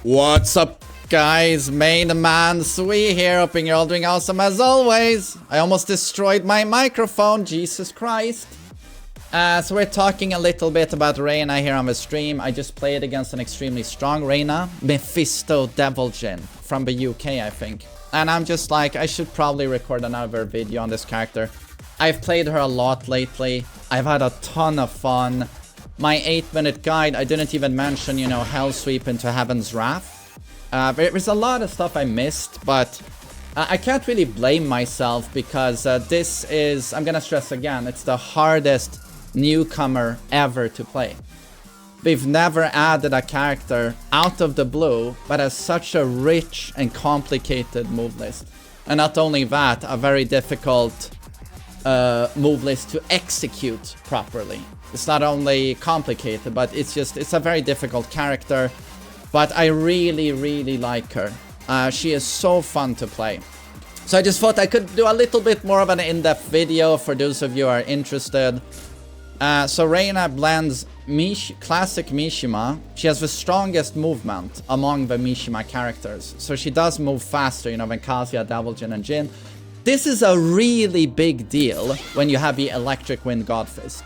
What's up, guys? TheMainManSWE here, hoping you're all doing awesome as always. I almost destroyed my microphone, Jesus Christ. So we're talking a little bit about Reina here on the stream. I just played against an extremely strong Reina, Mephisto Deviljin, from the UK, I think. And I'm just like, I should probably record another video on this character. I've played her a lot lately. I've had a ton of fun. My 8-minute guide, I didn't even mention, you know, Hell Sweep into Heaven's Wrath. There's a lot of stuff I missed, but I can't really blame myself because this is, I'm gonna stress again, it's the hardest newcomer ever to play. We've never added a character out of the blue, but has such a rich and complicated move list. And not only that, a very difficult move list to execute properly. It's not only complicated, but it's a very difficult character. But I really, really like her. She is so fun to play. So I just thought I could do a little bit more of an in-depth video for those of you who are interested. So Reina blends classic Mishima. She has the strongest movement among the Mishima characters. So she does move faster, you know, than Kazuya, Deviljin, and Jin. This is a really big deal when you have the Electric Wind Godfist.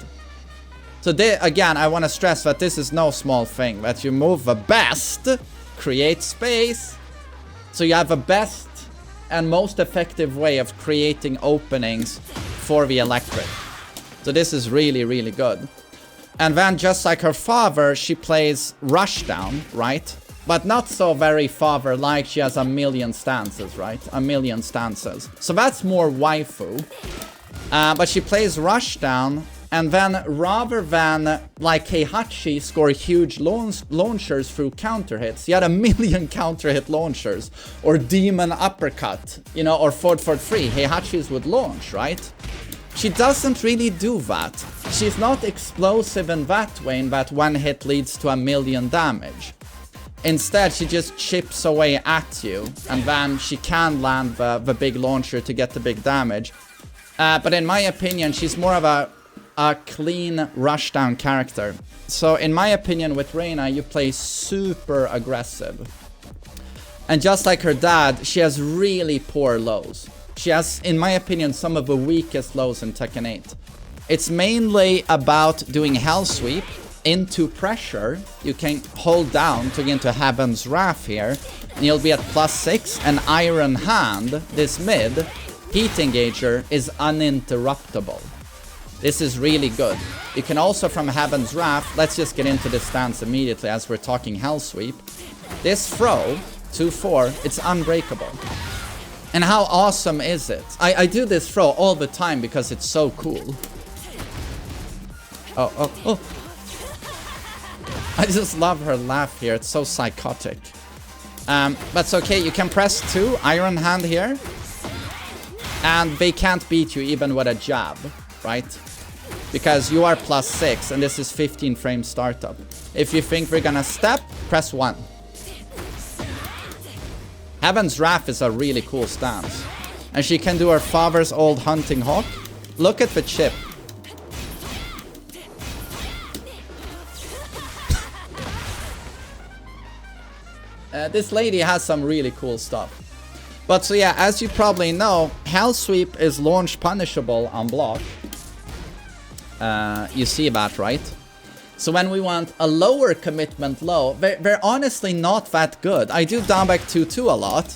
So again, I want to stress that this is no small thing. That you move the best, create space. So you have the best and most effective way of creating openings for the Electric. So this is really, really good. And then just like her father, she plays rushdown, right? But not so very father-like. She has a million stances, right? A million stances. So that's more waifu. But she plays rushdown. And then rather than like Heihachi score huge launchers through counter hits, he had a million counter hit launchers. Or demon uppercut, you know, or forward 3. Heihachis would launch, right? She doesn't really do that. She's not explosive in that way, in that one hit leads to a million damage. Instead, she just chips away at you, and then she can land the big launcher to get the big damage. But in my opinion, she's more of a clean rushdown character. So in my opinion, with Reina, you play super aggressive. And just like her dad, she has really poor lows. She has, in my opinion, some of the weakest lows in Tekken 8. It's mainly about doing Hell Sweep into pressure. You can hold down to get into Heaven's Wrath here, and you'll be at +6. And Iron Hand, this mid, Heat Engager, is uninterruptible. This is really good. You can also, from Heaven's Wrath, let's just get into this stance immediately as we're talking Hell Sweep. This throw, 2-4, it's unbreakable. And how awesome is it? I do this throw all the time because it's so cool. Oh. I just love her laugh here. It's so psychotic. But it's okay. You can press 2, Iron Hand here. And they can't beat you even with a jab, right? Because you are +6 and this is 15 frame startup. If you think we're gonna step, press 1. Heaven's Wrath is a really cool stance. And she can do her father's old hunting hawk. Look at the chip. This lady has some really cool stuff. But so yeah, as you probably know, Hell Sweep is launch punishable on block. You see that, right? So when we want a lower commitment low, they're honestly not that good. I do down back 2-2 a lot.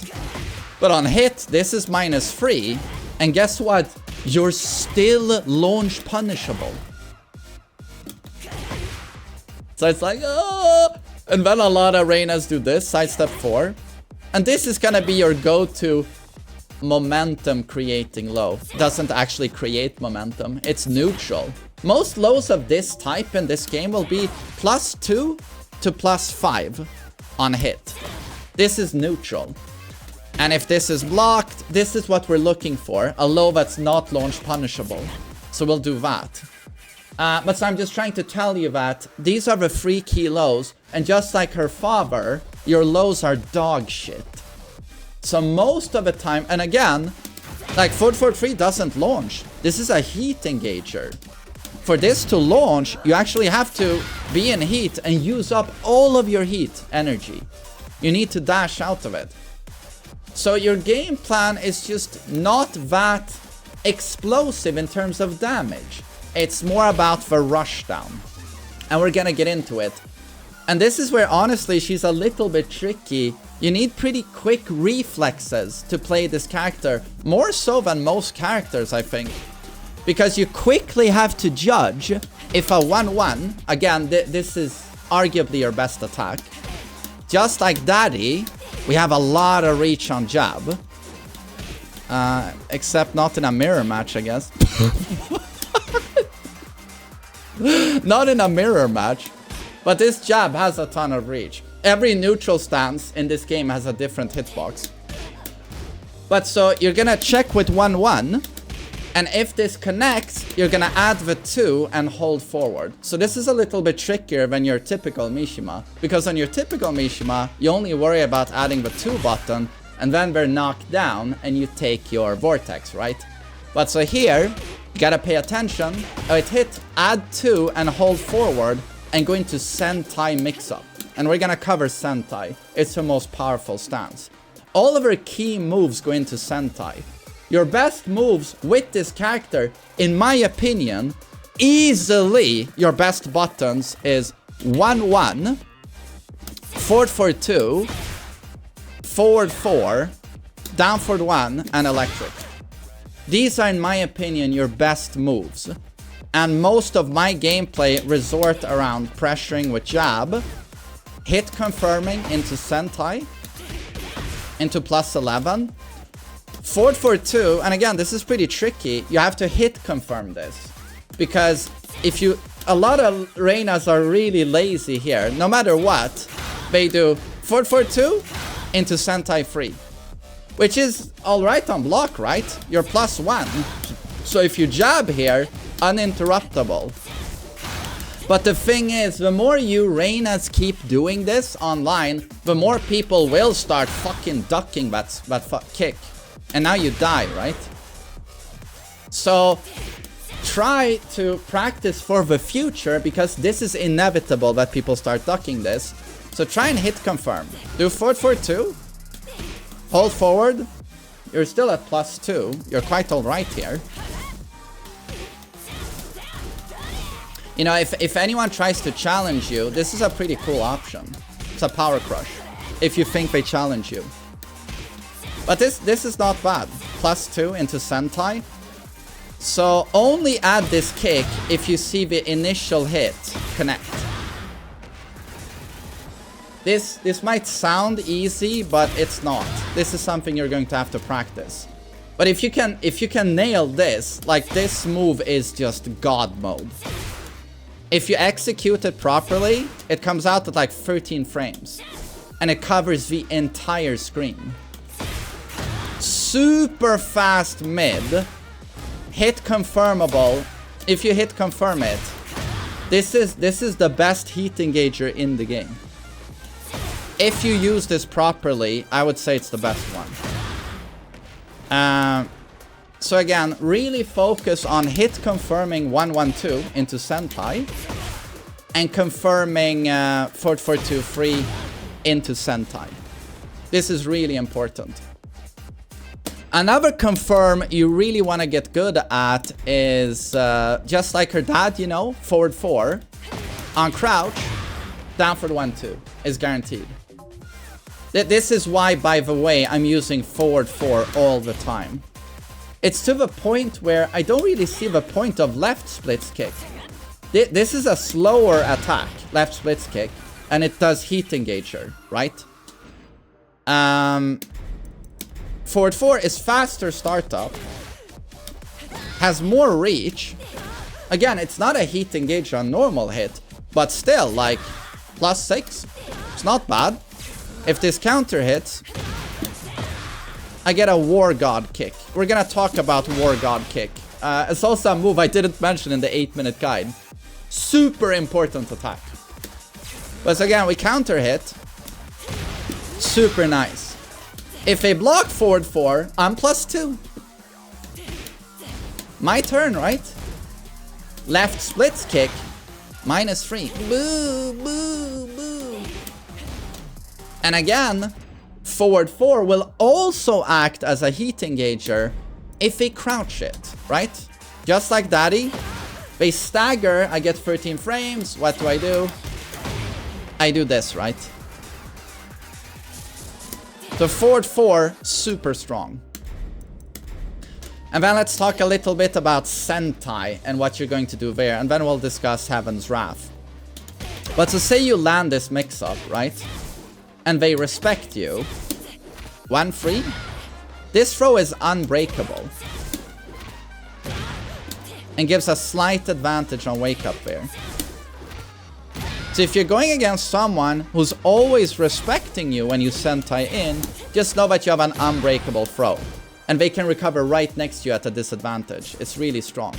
But on hit, this is -3. And guess what? You're still launch punishable. So it's like, oh! And then a lot of Reinas do this, sidestep 4. And this is gonna be your go-to momentum creating low. Doesn't actually create momentum, it's neutral. Most lows of this type in this game will be +2 to +5 on hit. This is neutral. And if this is blocked, this is what we're looking for. A low that's not launch punishable. So we'll do that. But so I'm just trying to tell you that these are the 3 key lows. And just like her father, your lows are dog shit. So most of the time, and again, like forward 3 doesn't launch. This is a heat engager. For this to launch, you actually have to be in heat and use up all of your heat energy. you need to dash out of it. So your game plan is just not that explosive in terms of damage. It's more about the rushdown. And we're gonna get into it. And this is where honestly she's a little bit tricky. You need pretty quick reflexes to play this character. More so than most characters, I think. Because you quickly have to judge if a 1-1, again, this is arguably your best attack. Just like Daddy, we have a lot of reach on jab. Except not in a mirror match, I guess. Not in a mirror match. But this jab has a ton of reach. Every neutral stance in this game has a different hitbox. But so you're gonna check with 1-1. And if this connects, you're gonna add the 2 and hold forward. So this is a little bit trickier than your typical Mishima. Because on your typical Mishima, you only worry about adding the 2 button, and then they're knocked down, and you take your vortex, right? But so here, you gotta pay attention. It hit add 2 and hold forward, and go into Sentai mix-up. And we're gonna cover Sentai. It's the most powerful stance. All of our key moves go into Sentai. Your best moves with this character, in my opinion, easily your best buttons is 1-1, forward 4-2, forward 4, down forward 1, and electric. These are, in my opinion, your best moves. And most of my gameplay resort around pressuring with jab, hit confirming into Sentai, into +11, forward 4-2, and again, this is pretty tricky. You have to hit confirm this. Because if you... A lot of Reinas are really lazy here. No matter what, they do forward 4-2 into Sentai free. Which is alright on block, right? You're +1. So if you jab here, uninterruptible. But the thing is, the more you Reinas keep doing this online, the more people will start fucking ducking that kick. And now you die, right? So try to practice for the future, because this is inevitable that people start ducking this. So try and hit confirm. Do forward 4-2. Hold forward. You're still at +2. You're quite alright here. You know, if anyone tries to challenge you, this is a pretty cool option. It's a power crush. If you think they challenge you. But this is not bad. +2 into Sentai. So only add this kick if you see the initial hit connect. This might sound easy, but it's not. This is something you're going to have to practice. But if you can nail this, like this move is just God mode. If you execute it properly, it comes out at like 13 frames. And it covers the entire screen. Super fast mid. Hit confirmable. If you hit confirm it, this is the best heat engager in the game. If you use this properly, I would say it's the best one. So again, really focus on hit confirming 1-1-2 into Sentai. And confirming 4-4-2 free into Sentai. This is really important. Another confirm you really want to get good at is just like her dad, you know, forward 4 on crouch, down for 1-2 is guaranteed. This is why, by the way, I'm using forward 4 all the time. It's to the point where I don't really see the point of left splits kick. This is a slower attack, left splits kick, and it does heat engager, right? Forward 4 is faster startup, has more reach. Again, it's not a heat engager on normal hit, but still, like, +6. It's not bad. If this counter hits, I get a War God kick. We're gonna talk about War God kick. It's also a move I didn't mention in the 8-minute guide. Super important attack. But again, we counter hit. Super nice. If they block forward 4, I'm +2. My turn, right? Left splits kick, -3. Boo, boo, boo. And again, forward 4 will also act as a heat engager if they crouch it, right? Just like Daddy. They stagger, I get 13 frames. What do? I do this, right? So forward 4, super strong. And then let's talk a little bit about Sentai and what you're going to do there. And then we'll discuss Heaven's Wrath. But so say you land this mix-up, right? And they respect you. 1 free. This throw is unbreakable. And gives a slight advantage on wake up there. So if you're going against someone who's always respecting you when you Sentai in, just know that you have an unbreakable throw. And they can recover right next to you at a disadvantage. It's really strong.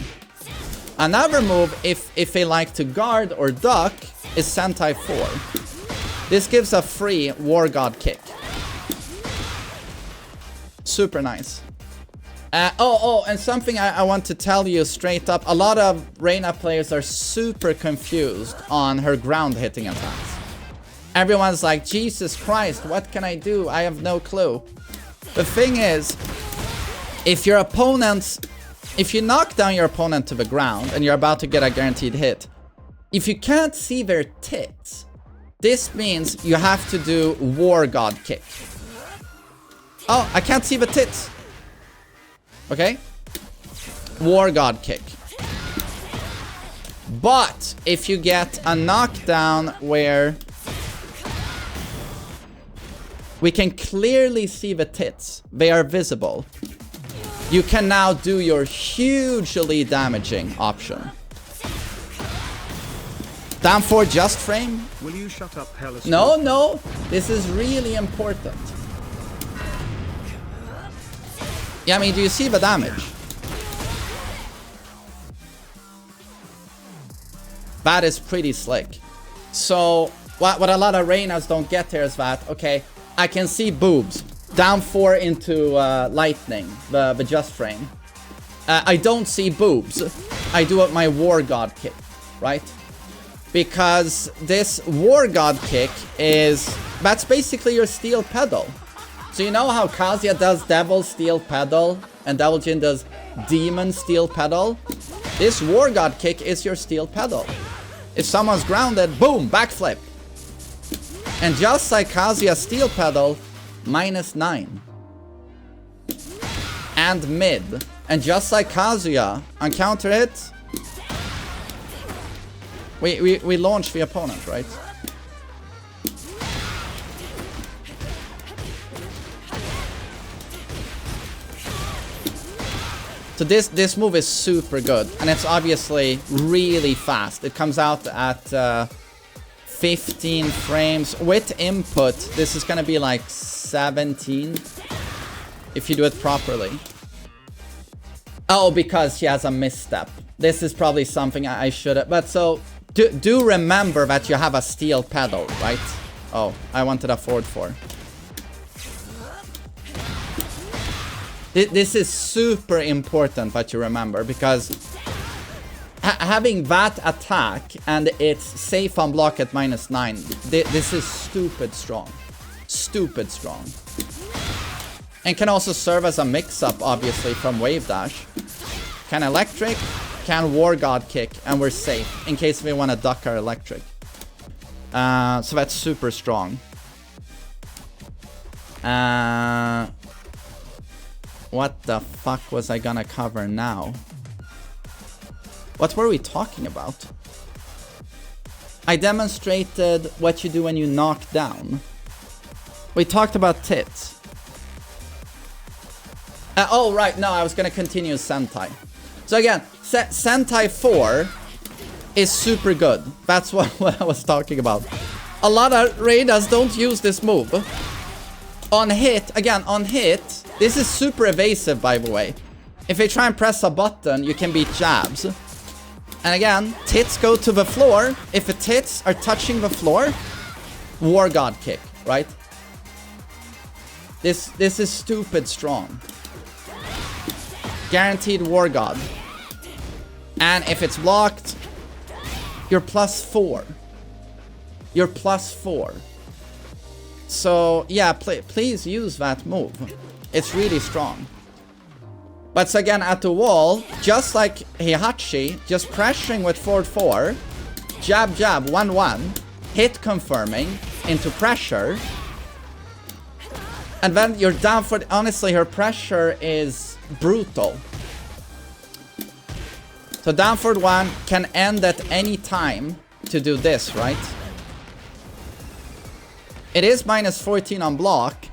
Another move, if they like to guard or duck, is Sentai 4. This gives a free War God kick. Super nice. And something I want to tell you straight up. A lot of Reina players are super confused on her ground hitting attacks. Everyone's like, Jesus Christ, what can I do? I have no clue. The thing is, if you knock down your opponent to the ground and you're about to get a guaranteed hit, if you can't see their tits, this means you have to do War God kick. Oh, I can't see the tits. Okay? War God kick. But if you get a knockdown where we can clearly see the tits, they are visible, you can now do your hugely damaging option. Down 4 just frame? Will you shut up, Hellas? No, this is really important. Yeah, I mean, do you see the damage? That is pretty slick. So, what a lot of Reinas don't get here is that, okay, I can see boobs. Down 4 into lightning, the just frame. I don't see boobs. I do my War God kick, right? Because this War God kick that's basically your steel pedal. So you know how Kazuya does Devil Steel Pedal and Devil Jin does Demon Steel Pedal? This War God kick is your steel pedal. If someone's grounded, boom, backflip. And just like Kazuya Steel Pedal, -9. And mid. And just like Kazuya, on counter hit, we launch the opponent, right? So this move is super good, and it's obviously really fast. It comes out at 15 frames. With input, this is gonna be like 17, if you do it properly. Oh, because she has a misstep. This is probably something I should have, but so, do remember that you have a steel pedal, right? Oh, I wanted a forward 4. This is super important that you remember, because having that attack and it's safe on block at -9, this is stupid strong. Stupid strong. And can also serve as a mix-up, obviously, from Wave Dash. Can electric, can War God kick, and we're safe in case we want to duck our electric. So that's super strong. What the fuck was I gonna cover now? What were we talking about? I demonstrated what you do when you knock down. We talked about tits. Oh, right, no, I was gonna continue Sentai. So again, Sentai 4 is super good. That's what I was talking about. A lot of Reinas don't use this move. On hit, again, on hit, this is super evasive, by the way. If they try and press a button, you can beat jabs. And again, tits go to the floor. If the tits are touching the floor, War God kick, right? This is stupid strong. Guaranteed War God. And if it's blocked, you're +4. You're +4. So yeah, please use that move. It's really strong. But again, at the wall, just like Heihachi, just pressuring with forward 4, jab, jab, 1-1, hit confirming into pressure. And then you're down for... Honestly, her pressure is brutal. So down forward 1 can end at any time to do this, right? It is minus 14 on block.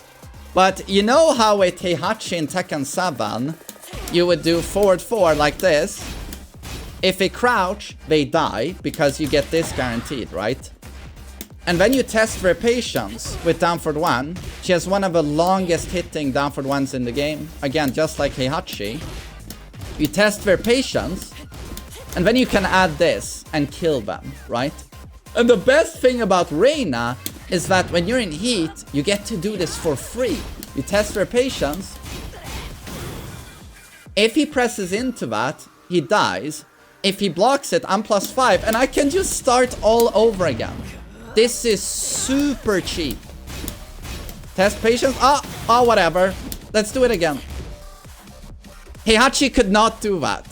But you know how with Heihachi in Tekken 7, you would do forward 4 like this. If they crouch, they die, because you get this guaranteed, right? And when you test their patience with down forward 1, she has one of the longest hitting down forward 1s in the game. Again, just like Heihachi. You test their patience, and then you can add this and kill them, right? And the best thing about Reina is that when you're in heat, you get to do this for free. You test their patience. If he presses into that, he dies. If he blocks it, I'm +5, and I can just start all over again. This is super cheap. Test patience. Oh, whatever. Let's do it again. Heihachi could not do that.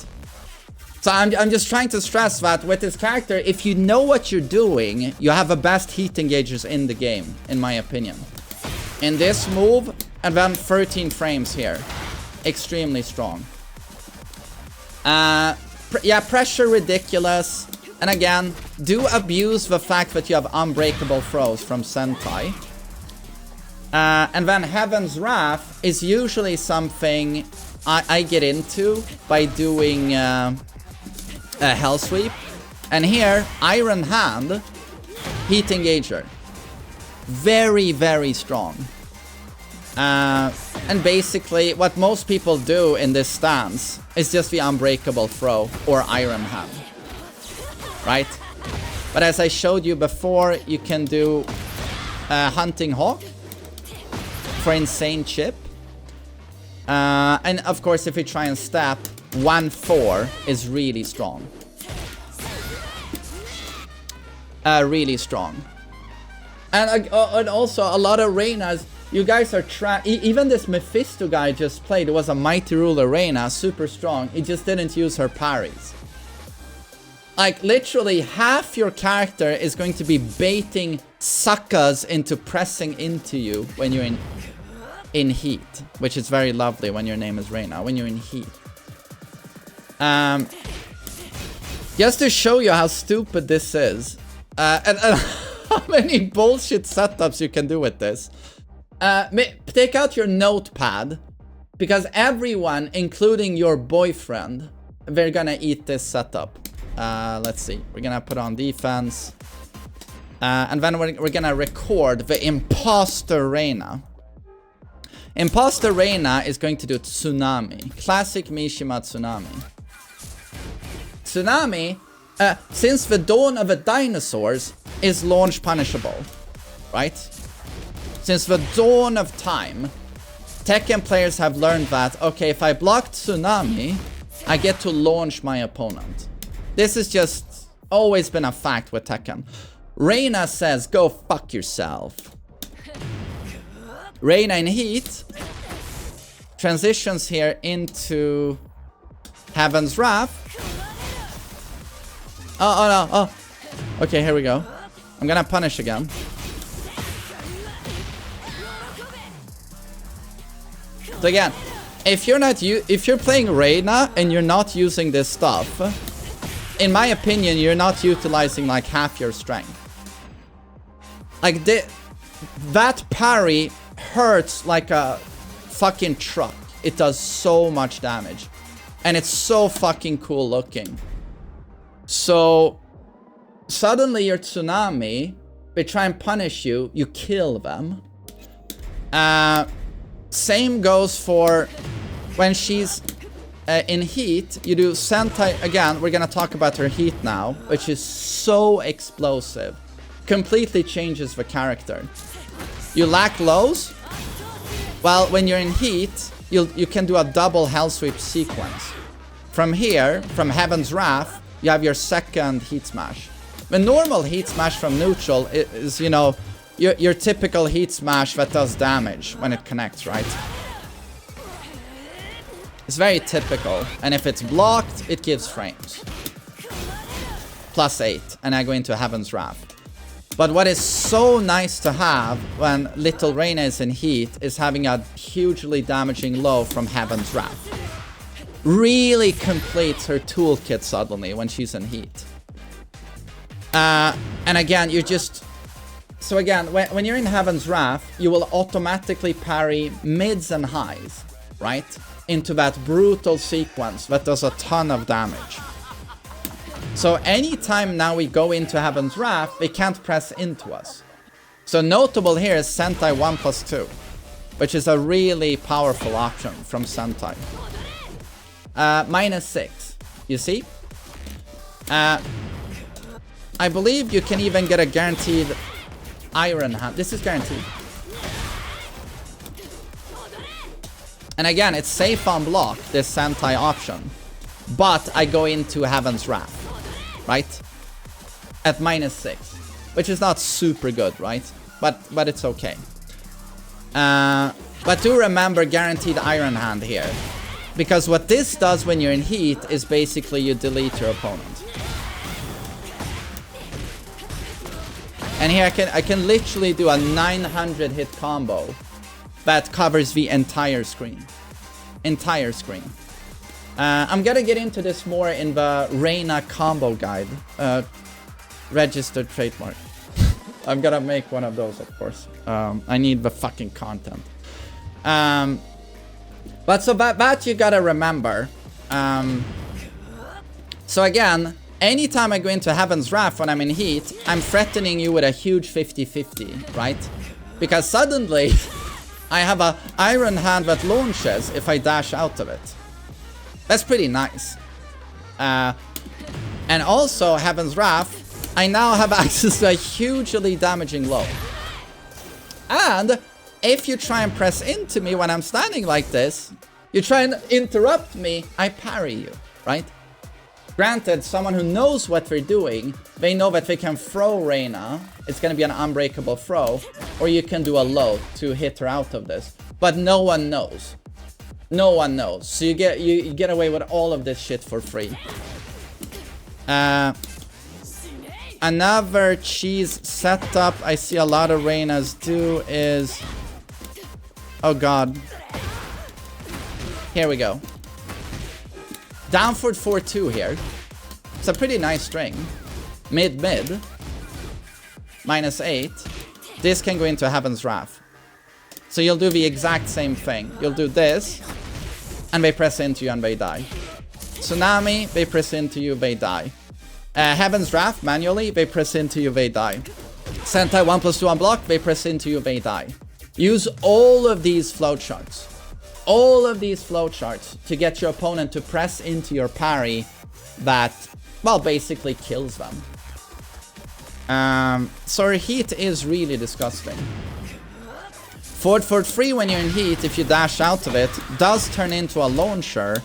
So I'm just trying to stress that with this character, if you know what you're doing, you have the best heat engagers in the game, in my opinion. In this move, and then 13 frames here. Extremely strong. Yeah, pressure ridiculous. And again, do abuse the fact that you have unbreakable throws from Sentai. And then Heaven's Wrath is usually something I get into by doing a Hell Sweep. And here, Iron Hand, Heat Engager. Very, very strong. And basically, what most people do in this stance is just the Unbreakable Throw or Iron Hand. Right? But as I showed you before, you can do Hunting Hawk for insane chip. And of course, if you try and step, 1-4 is really strong. Really strong. And also, a lot of Reinas, you guys are even this Mephisto guy just played, it was a Mighty Ruler Reina, super strong. He just didn't use her parries. Like, literally, half your character is going to be baiting suckers into pressing into you when you're in heat. Which is very lovely when your name is Reina, when you're in heat. Just to show you how stupid this is. And how many bullshit setups you can do with this. Take out your notepad. Because everyone, including your boyfriend, they're gonna eat this setup. Let's see. We're gonna put on defense. And then we're gonna record the Imposter Reina. Imposter Reina is going to do Tsunami. Classic Mishima Tsunami. Tsunami, since the dawn of the dinosaurs, is launch punishable. Right? Since the dawn of time, Tekken players have learned that, okay, if I block Tsunami, I get to launch my opponent. This has just always been a fact with Tekken. Reina says, go fuck yourself. Reina in heat transitions here into Heaven's Wrath. Oh no, oh. Okay, here we go. I'm gonna punish again. So again, if you're playing Reina and you're not using this stuff, in my opinion, you're not utilizing like half your strength. Like that parry hurts like a fucking truck. It does so much damage. And it's so fucking cool looking. So suddenly your Tsunami, they try and punish you, you kill them. Same goes for when she's in heat, you do Sentai again. We're gonna talk about her heat now, which is so explosive. Completely changes the character. You lack lows. Well, when you're in heat, you can do a double Hell Sweep sequence. From here, from Heaven's Wrath, you have your second Heat Smash. The normal Heat Smash from neutral is, you know, your typical heat smash that does damage when it connects, right? It's very typical. And if it's blocked, it gives frames. +8. And I go into Heaven's Wrath. But what is so nice to have when little Reina is in heat is having a hugely damaging low from Heaven's Wrath. Really completes her toolkit suddenly when she's in heat. And again, you just... So again, when you're in Heaven's Wrath, you will automatically parry mids and highs, right? Into that brutal sequence that does a ton of damage. So anytime now we go into Heaven's Wrath, they can't press into us. So notable here is Sentai 1+2, which is a really powerful option from Sentai. -6, you see? I believe you can even get a guaranteed Iron Hand. This is guaranteed. And again, it's safe on block, this Sentai option. But I go into Heaven's Wrath. Right? At -6. Which is not super good, right? But it's okay. But do remember guaranteed Iron Hand here. Because what this does when you're in heat is basically you delete your opponent. And here I can literally do a 900 hit combo that covers the entire screen. Entire screen. I'm gonna get into this more in the Reina combo guide. Registered trademark. I'm gonna make one of those, of course. I need the fucking content. But so that you gotta remember. So again, anytime I go into Heaven's Wrath when I'm in heat, I'm threatening you with a huge 50-50, right? Because suddenly, I have a Iron Hand that launches if I dash out of it. That's pretty nice. And also, Heaven's Wrath, I now have access to a hugely damaging low. And if you try and press into me when I'm standing like this, you try and interrupt me, I parry you, right? Granted, someone who knows what they're doing, they know that they can throw Reina. It's going to be an unbreakable throw. Or you can do a low to hit her out of this. But no one knows. No one knows. So you get away with all of this shit for free. Another cheese setup I see a lot of Reinas do is... Oh god. Here we go. Down for 4-2 here. It's a pretty nice string. Mid-mid. -8. This can go into Heaven's Wrath. So you'll do the exact same thing. You'll do this. And they press into you and they die. Tsunami, they press into you, they die. Heaven's Wrath, manually, they press into you, they die. Sentai 1+2 on block, they press into you, they die. Use all of these flowcharts. All of these flowcharts to get your opponent to press into your parry that, well, basically kills them. So heat is really disgusting. Forward 3 when you're in heat, if you dash out of it, does turn into a launcher.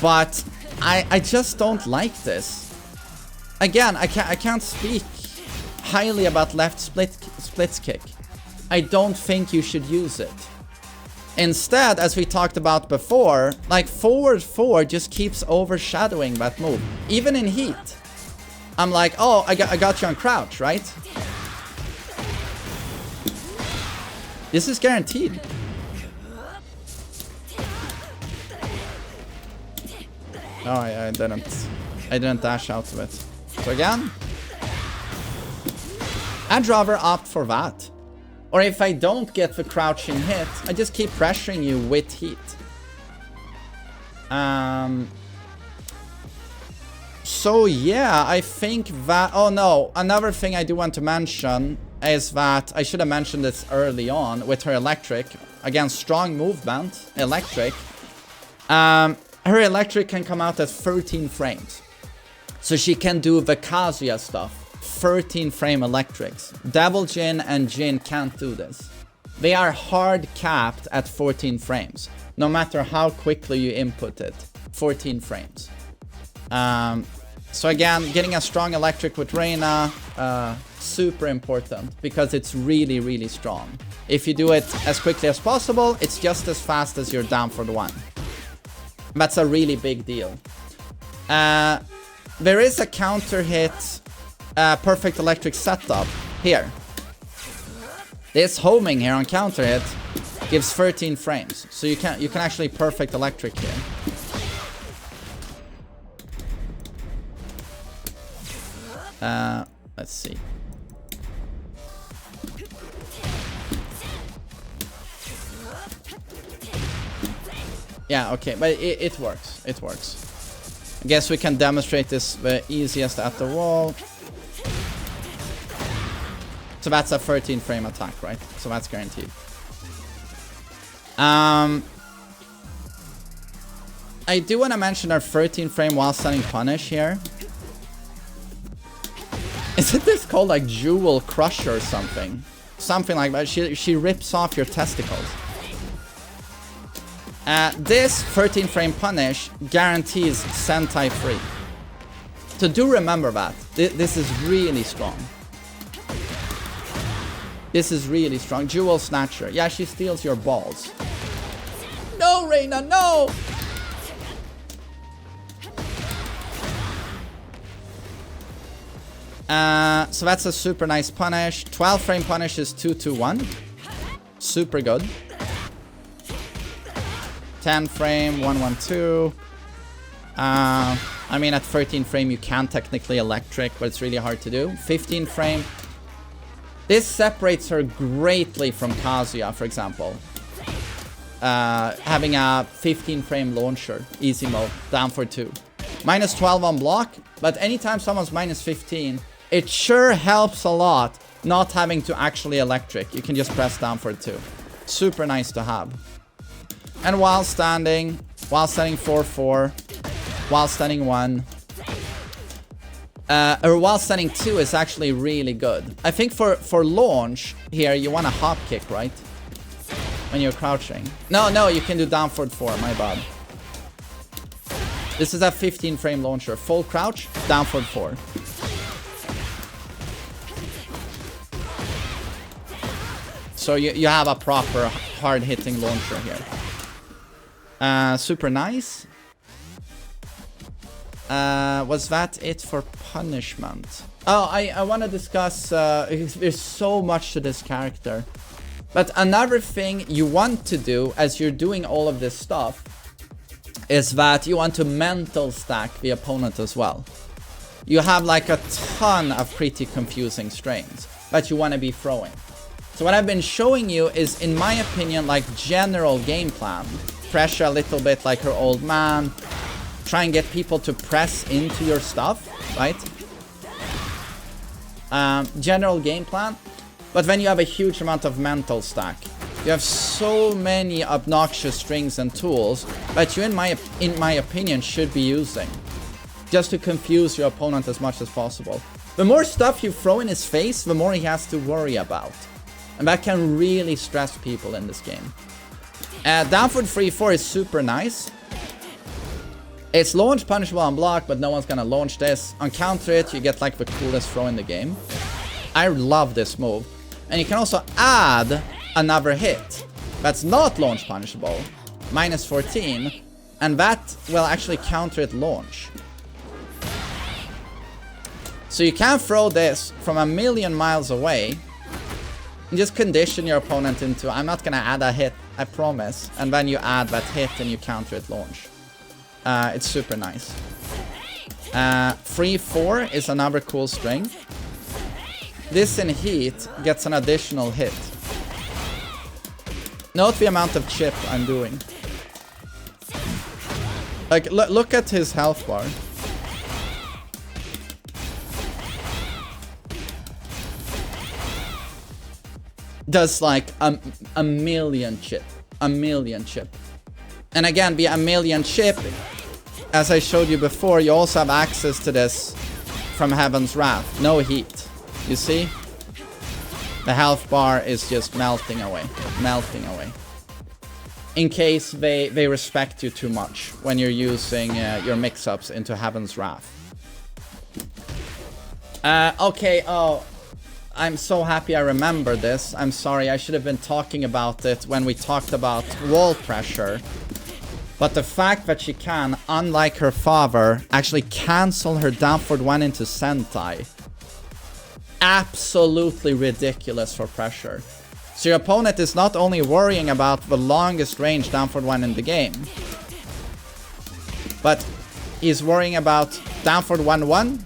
But I just don't like this. Again, I can't speak highly about left splits kick. I don't think you should use it. Instead, as we talked about before, like forward 4 just keeps overshadowing that move. Even in heat. I'm like, oh, I got you on crouch, right? This is guaranteed. Oh, I didn't dash out of it. So again, I'd rather opt for that. Or if I don't get the crouching hit, I just keep pressuring you with heat. So yeah, I think that... Oh no, another thing I do want to mention is that I should have mentioned this early on with her electric. Again, strong movement, electric. Her electric can come out at 13 frames. So she can do the Kazuya stuff. 13 frame electrics. Devil Jin and Jin can't do this. They are hard capped at 14 frames. No matter how quickly you input it. 14 frames. So again, getting a strong electric with Reina. super important because it's really, really strong. If you do it as quickly as possible, it's just as fast as you're down for the one. That's a really big deal. There is a counter hit perfect electric setup here. This homing here on counter hit gives 13 frames, so you can actually perfect electric here. Let's see. Yeah, okay, but it works. It works. I guess we can demonstrate this the easiest at the wall. So that's a 13 frame attack, right? So that's guaranteed. I do want to mention our 13 frame while stunning punish here. Isn't this called like Jewel Crusher or something? Something like that. She rips off your testicles. This 13 frame punish guarantees Sentai free. So do remember that. This is really strong. This is really strong. Jewel Snatcher. Yeah, she steals your balls. No, Reina, no! So that's a super nice punish. 12 frame punish is 2-2-1. Super good. 10 frame, 1-1-2. I mean, at 13 frame you can technically electric, but it's really hard to do. 15 frame. This separates her greatly from Kazuya, for example. Having a 15 frame launcher, easy mode, down for 2. Minus 12 on block, but anytime someone's minus 15, it sure helps a lot not having to actually electric. You can just press down for 2. Super nice to have. And while standing 4-4, while standing 1, or while standing 2 is actually really good. I think for launch here, you want a hop kick, right? When you're crouching. No, you can do down forward 4, my bad. This is a 15 frame launcher. Full crouch, down forward 4. So you have a proper hard hitting launcher here. Super nice. Was that it for punishment? Oh, I want to discuss, there's so much to this character. But another thing you want to do as you're doing all of this stuff is that you want to mental stack the opponent as well. You have like a ton of pretty confusing strings that you want to be throwing. So what I've been showing you is, in my opinion, like general game plan. Pressure a little bit like her old man. Try and get people to press into your stuff, right? General game plan. But then you have a huge amount of mental stack. You have so many obnoxious strings and tools that you, in my opinion, should be using. Just to confuse your opponent as much as possible. The more stuff you throw in his face, the more he has to worry about. And that can really stress people in this game. Downward 3-4 is super nice. It's launch punishable on block, but no one's gonna launch this. On counter it, you get like the coolest throw in the game. I love this move. And you can also add another hit that's not launch punishable. Minus 14. And that will actually counter it launch. So you can throw this from a million miles away. And just condition your opponent into, I'm not gonna add a hit, I promise. And then you add that hit and you counter it launch. It's super nice. 3-4 is another cool string. This in heat gets an additional hit. Note the amount of chip I'm doing. Like, look at his health bar. Does like a million chip. A million chip. And again, be a million chip. As I showed you before, you also have access to this from Heaven's Wrath. No heat. You see? The health bar is just melting away. Melting away. In case they respect you too much when you're using your mix-ups into Heaven's Wrath. Okay, oh. I'm so happy I remember this. I'm sorry, I should have been talking about it when we talked about wall pressure. But the fact that she can, unlike her father, actually cancel her down forward 1 into Sentai. Absolutely ridiculous for pressure. So your opponent is not only worrying about the longest range down forward 1 in the game, but he's worrying about down forward 1-1,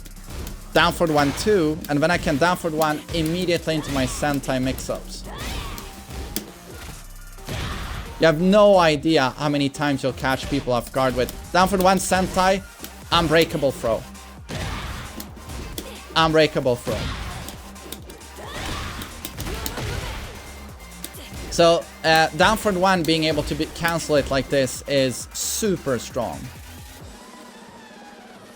down forward 1-2, and then I can down forward 1 immediately into my Sentai mix-ups. You have no idea how many times you'll catch people off guard with down forward 1 Sentai, unbreakable throw. Unbreakable throw. So, down forward 1 being able to cancel it like this is super strong.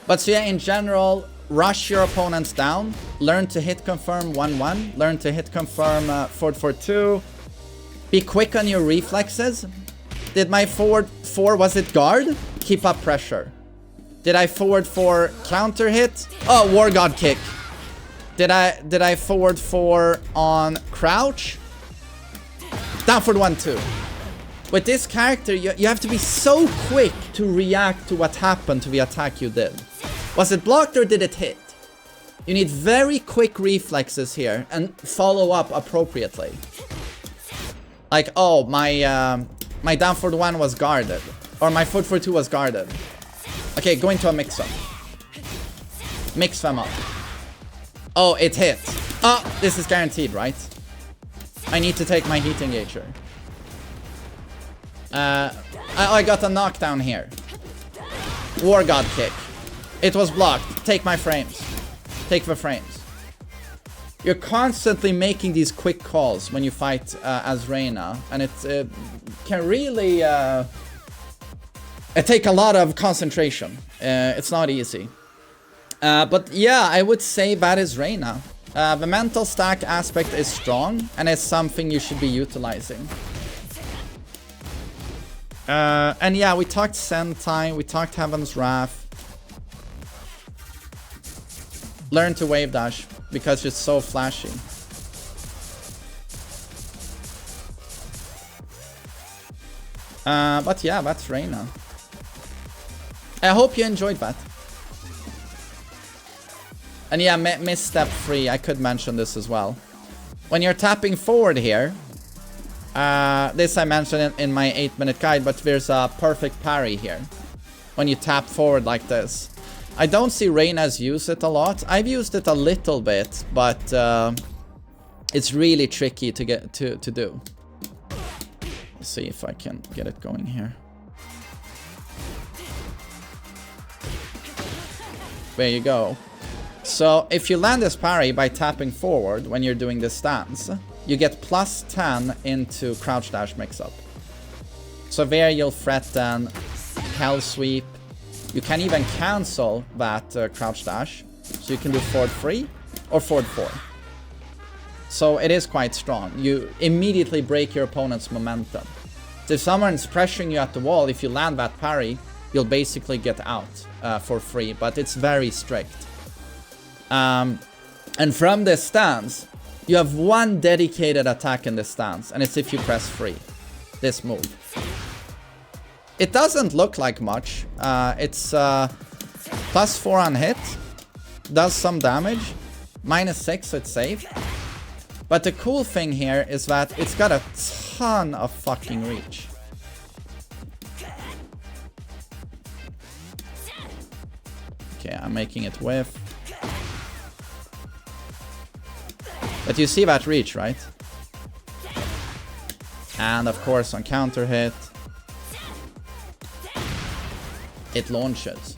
But so yeah, in general, rush your opponents down. Learn to hit confirm 1-1. Learn to hit confirm forward 4-2. Be quick on your reflexes. Did my forward 4, was it guard? Keep up pressure. Did I forward 4 counter hit? Oh, War God kick. Did I forward 4 on crouch? Down forward 1-2. With this character, you have to be so quick to react to what happened to the attack you did. Was it blocked or did it hit? You need very quick reflexes here and follow up appropriately. Like, oh, my down forward 1 was guarded. Or my foot forward 2 was guarded. Okay, go into a mix-up. Mix them up. Oh, it hit. Oh, this is guaranteed, right? I need to take my heat engager. I got a knockdown here. War God kick. It was blocked. Take my frames. Take the frames. You're constantly making these quick calls when you fight as Reina. And it can really take a lot of concentration. It's not easy. But yeah, I would say that is Reina. The mental stack aspect is strong, and it's something you should be utilizing. And yeah, we talked Sentai, we talked Heaven's Wrath. Learn to wave dash, because it's so flashy. But yeah, that's Reina. I hope you enjoyed that. And yeah, misstep free, I could mention this as well. When you're tapping forward here, this I mentioned in my 8-minute guide, but there's a perfect parry here. When you tap forward like this. I don't see Reina's use it a lot. I've used it a little bit, but it's really tricky to get to do. Let's see if I can get it going here. There you go. So if you land this parry by tapping forward when you're doing this stance, you get plus 10 into crouch dash mix-up. So there you'll threat then hell sweep. You can even cancel that crouch dash. So you can do forward 3 or forward 4. So it is quite strong. You immediately break your opponent's momentum. So if someone's pressuring you at the wall, if you land that parry, you'll basically get out for free. But it's very strict. And from this stance, you have one dedicated attack in this stance, and it's if you press free. This move. It doesn't look like much. It's plus 4 on hit. Does some damage. -6, so it's safe. But the cool thing here is that it's got a ton of fucking reach. Okay, I'm making it whiff. But you see that reach, right? And of course on counter hit, it launches.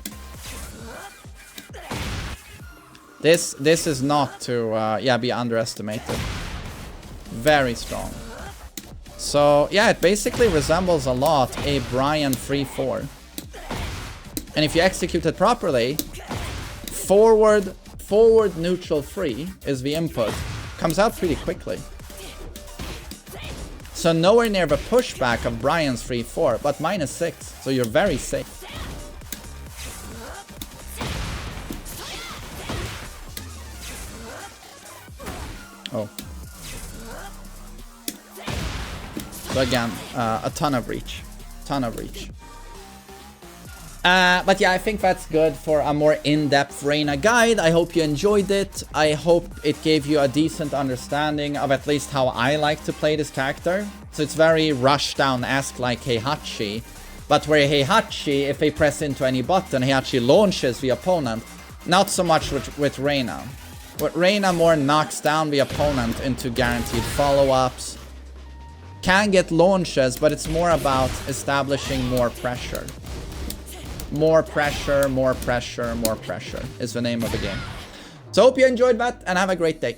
This is not to yeah, be underestimated. Very strong. So yeah, it basically resembles a lot a Brian 3-4. And if you execute it properly, forward neutral free is the input. Comes out pretty quickly. So nowhere near the pushback of Brian's 3-4, but -6, so you're very safe. So again, a ton of reach. But yeah, I think that's good for a more in-depth Reina guide. I hope you enjoyed it. I hope it gave you a decent understanding of at least how I like to play this character. So it's very rushdown-esque like Heihachi. But where Heihachi, if they press into any button, Heihachi launches the opponent. Not so much with Reina. But Reina more knocks down the opponent into guaranteed follow-ups. Can get launches, but it's more about establishing more pressure. More pressure is the name of the game. So hope you enjoyed that and have a great day.